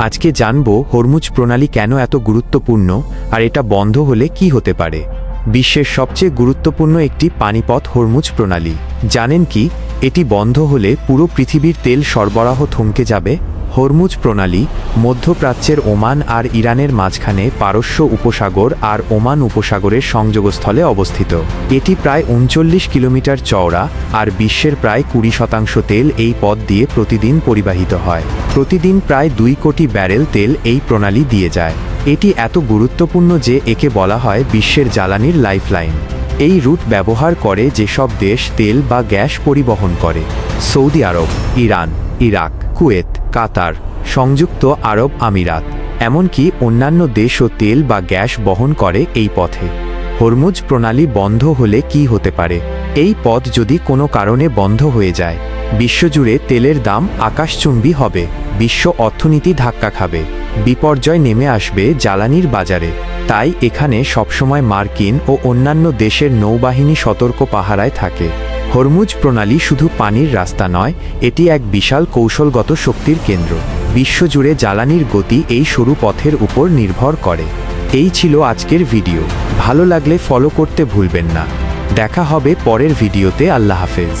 আজকে জানব হরমুজ প্রণালী কেন এত গুরুত্বপূর্ণ আর এটা বন্ধ হলে কি হতে পারে। বিশ্বের সবচেয়ে গুরুত্বপূর্ণ একটি পানিপথ হরমুজ প্রণালী। জানেন কি, এটি বন্ধ হলে পুরো পৃথিবীর তেল সরবরাহ থমকে যাবে। হরমুজ প্রণালী মধ্যপ্রাচ্যের ওমান আর ইরানের মাঝখানে পারস্য উপসাগর আর ওমান উপসাগরের সংযোগস্থলে অবস্থিত। এটি প্রায় ৩৯ কিলোমিটার চওড়া আর বিশ্বের প্রায় ২০% তেল এই পথ দিয়ে প্রতিদিন পরিবাহিত হয়। প্রতিদিন প্রায় ২ কোটি ব্যারেল তেল এই প্রণালী দিয়ে যায়। এটি এত গুরুত্বপূর্ণ যে একে বলা হয় বিশ্বের জ্বালানির লাইফলাইন। এই রুট ব্যবহার করে যেসব দেশ তেল বা গ্যাস পরিবহন করে: সৌদি আরব, ইরান, ইরাক, কুয়েত, কাতার, সংযুক্ত আরব আমিরাত, এমনকি অন্যান্য দেশও তেল বা গ্যাস বহন করে এই পথে। হরমুজ প্রণালী বন্ধ হলে কি হতে পারে? এই পথ যদি কোনো কারণে বন্ধ হয়ে যায়, বিশ্বজুড়ে তেলের দাম আকাশচুম্বী হবে, বিশ্ব অর্থনীতি ধাক্কা খাবে, বিপর্যয় নেমে আসবে জ্বালানির বাজারে। তাই এখানে সবসময় মার্কিন ও অন্যান্য দেশের নৌবাহিনী সতর্ক পাহারায় থাকে। হরমুজ প্রণালী শুধু পানির রাস্তা নয়, এটি এক বিশাল কৌশলগত শক্তির কেন্দ্র। বিশ্বজুড়ে জ্বালানির গতি এই সরু পথের উপর নির্ভর করে। এই ছিল আজকের ভিডিও। ভালো লাগলে ফলো করতে ভুলবেন না। দেখা হবে পরের ভিডিওতে। আল্লাহ হাফেজ।